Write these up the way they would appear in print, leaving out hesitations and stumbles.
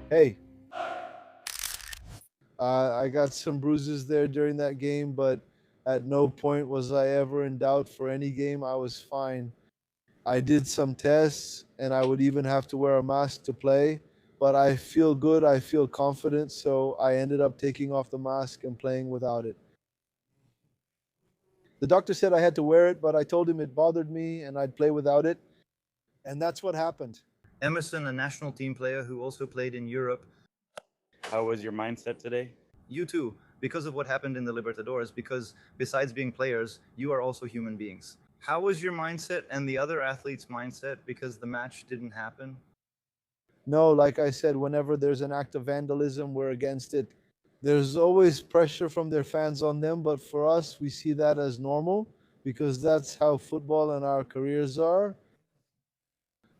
Hey, I got some bruises there during that game, but at no point was I ever in doubt for any game. I was fine. I did some tests, and I would even have to wear a mask to play, but I feel good. I feel confident, so I ended up taking off the mask and playing without it. The doctor said I had to wear it, but I told him it bothered me and I'd play without it, and that's what happened. Emerson, a national team player who also played in Europe. How was your mindset today? You too, because of what happened in the Libertadores, because besides being players, you are also human beings. How was your mindset and the other athletes' mindset because the match didn't happen? No, like I said, whenever there's an act of vandalism, we're against it. There's always pressure from their fans on them, but for us, we see that as normal because that's how football and our careers are.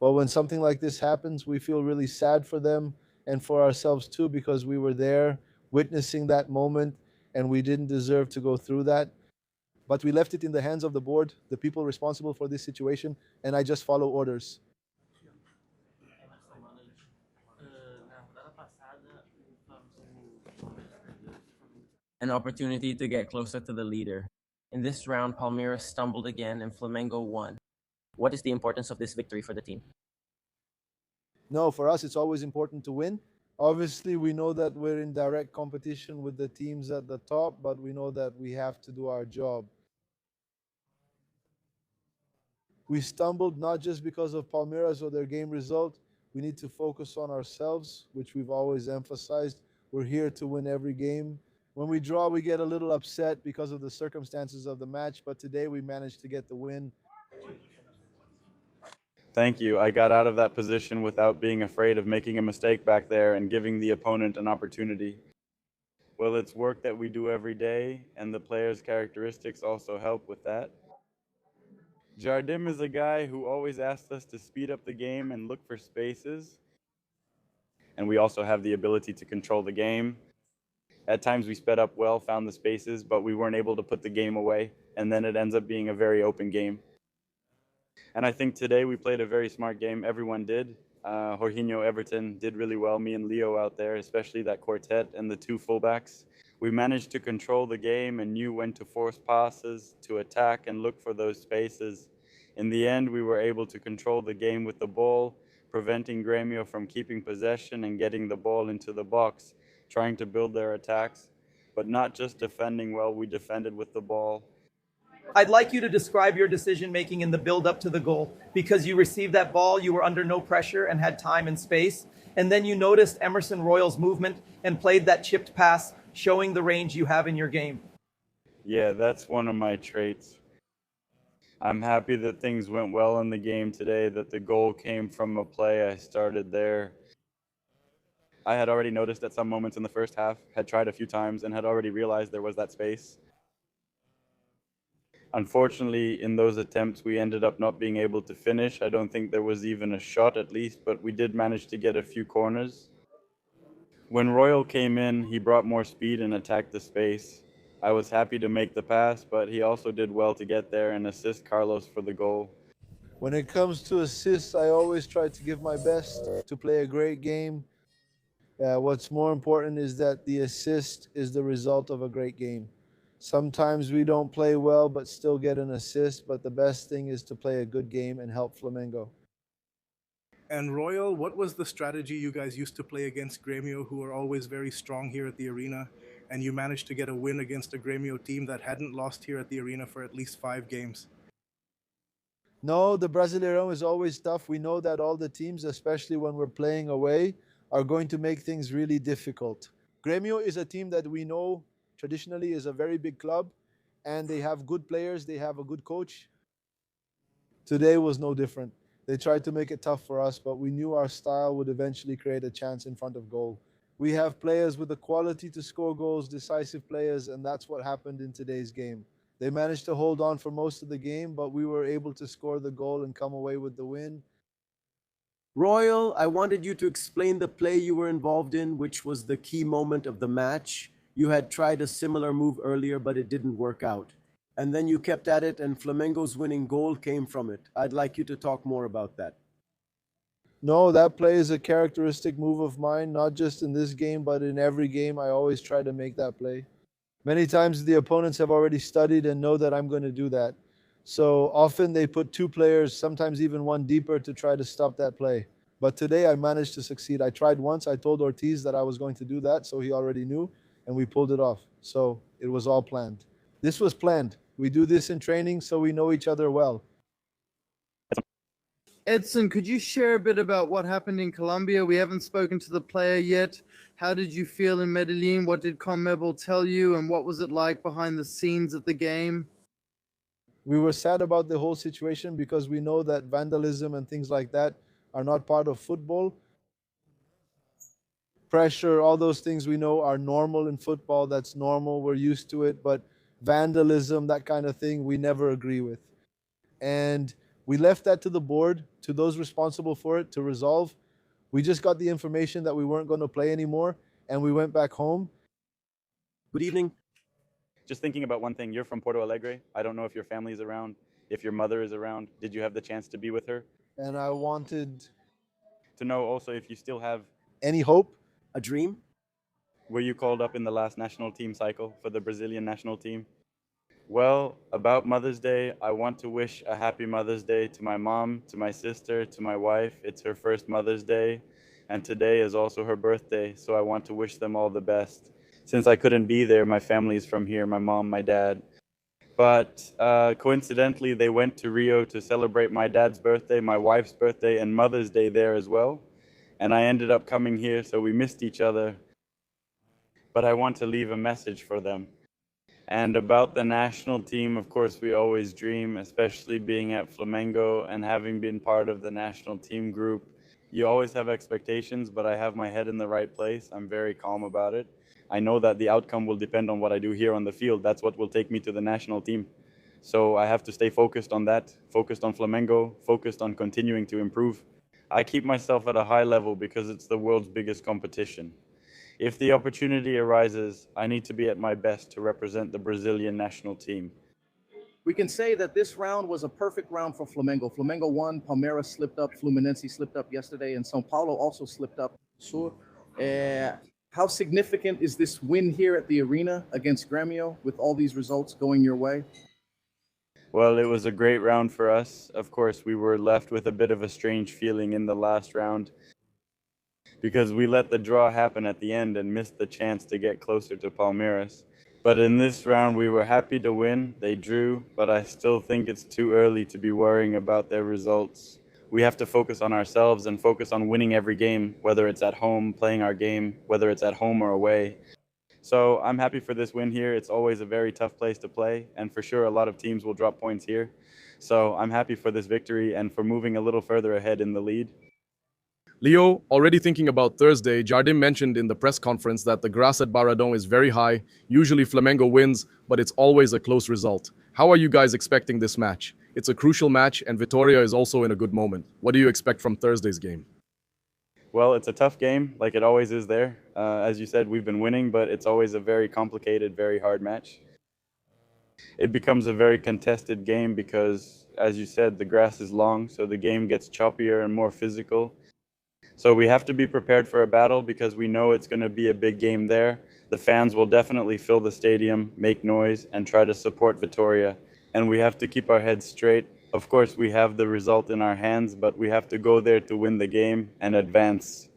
But when something like this happens, we feel really sad for them and for ourselves too because we were there witnessing that moment and we didn't deserve to go through that. But we left it in the hands of the board, the people responsible for this situation, and I just follow orders. An opportunity to get closer to the leader. In this round, Palmeiras stumbled again and Flamengo won. What is the importance of this victory for the team? No, for us, it's always important to win. Obviously, we know that we're in direct competition with the teams at the top, but we know that we have to do our job. We stumbled not just because of Palmeiras or their game result. We need to focus on ourselves, which we've always emphasized. We're here to win every game. When we draw, we get a little upset because of the circumstances of the match, but today we managed to get the win. Thank you. I got out of that position without being afraid of making a mistake back there and giving the opponent an opportunity. Well, it's work that we do every day, and the players' characteristics also help with that. Jardim is a guy who always asks us to speed up the game and look for spaces. And we also have the ability to control the game. At times we sped up well, found the spaces, but we weren't able to put the game away, and then it ends up being a very open game. And I think today we played a very smart game. Everyone did. Jorginho, Everton did really well. Me and Leo out there, especially that quartet and the two fullbacks. We managed to control the game and knew when to force passes, to attack and look for those spaces. In the end, we were able to control the game with the ball, preventing Grêmio from keeping possession and getting the ball into the box, trying to build their attacks, but not just defending well. We defended with the ball. I'd like you to describe your decision making in the build up to the goal because you received that ball, you were under no pressure and had time and space. And then you noticed Emerson Royal's movement and played that chipped pass, showing the range you have in your game. Yeah, that's one of my traits. I'm happy that things went well in the game today, that the goal came from a play I started there. I had already noticed at some moments in the first half, had tried a few times, and had already realized there was that space. Unfortunately, in those attempts, we ended up not being able to finish. I don't think there was even a shot at least, but we did manage to get a few corners. When Royal came in, he brought more speed and attacked the space. I was happy to make the pass, but he also did well to get there and assist Carlos for the goal. When it comes to assists, I always try to give my best to play a great game. What's more important is that the assist is the result of a great game. Sometimes we don't play well but still get an assist, but the best thing is to play a good game and help Flamengo. And Royal, what was the strategy you guys used to play against Grêmio, who are always very strong here at the arena, and you managed to get a win against a Grêmio team that hadn't lost here at the arena for at least 5 games? No, the Brasileirão is always tough. We know that all the teams, especially when we're playing away, are going to make things really difficult. Grêmio is a team that we know traditionally is a very big club, and they have good players, they have a good coach. Today was no different. They tried to make it tough for us, but we knew our style would eventually create a chance in front of goal. We have players with the quality to score goals, decisive players, and that's what happened in today's game. They managed to hold on for most of the game, but we were able to score the goal and come away with the win. Royal, I wanted you to explain the play you were involved in, which was the key moment of the match. You had tried a similar move earlier, but it didn't work out. And then you kept at it, and Flamengo's winning goal came from it. I'd like you to talk more about that. No, that play is a characteristic move of mine, not just in this game, but in every game. I always try to make that play. Many times the opponents have already studied and know that I'm going to do that. So often they put two players, sometimes even one deeper, to try to stop that play. But today I managed to succeed. I tried once. I told Ortiz that I was going to do that, so he already knew, and we pulled it off. So it was all planned. This was planned. We do this in training so we know each other well. Edson, could you share a bit about what happened in Colombia? We haven't spoken to the player yet. How did you feel in Medellin? What did CONMEBOL tell you? And what was it like behind the scenes of the game? We were sad about the whole situation because we know that vandalism and things like that are not part of football. Pressure, all those things we know are normal in football. That's normal. We're used to it. But vandalism, that kind of thing, we never agree with. And we left that to the board, to those responsible for it, to resolve. We just got the information that we weren't going to play anymore, and we went back home. Good evening. Just thinking about one thing, you're from Porto Alegre. I don't know if your family's around, if your mother is around. Did you have the chance to be with her? And I wanted To know also if you still have, any hope. A dream? were you called up in the last national team cycle for the Brazilian national team? Well, about Mother's Day, I want to wish a happy Mother's Day to my mom, to my sister, to my wife. It's her first Mother's Day, and today is also her birthday, so I want to wish them all the best. Since I couldn't be there, my family is from here, my mom, my dad. But coincidentally, they went to Rio to celebrate my dad's birthday, my wife's birthday, and Mother's Day there as well. And I ended up coming here, so we missed each other. But I want to leave a message for them. And about the national team, of course, we always dream, especially being at Flamengo and having been part of the national team group. You always have expectations, but I have my head in the right place. I'm very calm about it. I know that the outcome will depend on what I do here on the field. That's what will take me to the national team. So I have to stay focused on that, focused on Flamengo, focused on continuing to improve. I keep myself at a high level because it's the world's biggest competition. If the opportunity arises, I need to be at my best to represent the Brazilian national team. We can say that this round was a perfect round for Flamengo. Flamengo won, Palmeiras slipped up, Fluminense slipped up yesterday, and São Paulo also slipped up. So, how significant is this win here at the arena against Grêmio with all these results going your way? Well, it was a great round for us. Of course, we were left with a bit of a strange feeling in the last round because we let the draw happen at the end and missed the chance to get closer to Palmeiras. But in this round, we were happy to win. They drew, but I still think it's too early to be worrying about their results. We have to focus on ourselves and focus on winning every game, whether it's at home, playing our game, whether it's at home or away. So I'm happy for this win here. It's always a very tough place to play, and for sure a lot of teams will drop points here. So I'm happy for this victory and for moving a little further ahead in the lead. Leo, already thinking about Thursday, Jardim mentioned in the press conference that the grass at Barradão is very high. Usually Flamengo wins, but it's always a close result. How are you guys expecting this match? It's a crucial match, and Vitória is also in a good moment. What do you expect from Thursday's game? Well, it's a tough game, like it always is there. As you said, we've been winning, but it's always a very complicated, very hard match. It becomes a very contested game because, as you said, the grass is long, so the game gets choppier and more physical. So we have to be prepared for a battle because we know it's going to be a big game there. The fans will definitely fill the stadium, make noise, and try to support Vitória. And we have to keep our heads straight. Of course, we have the result in our hands, but we have to go there to win the game and advance.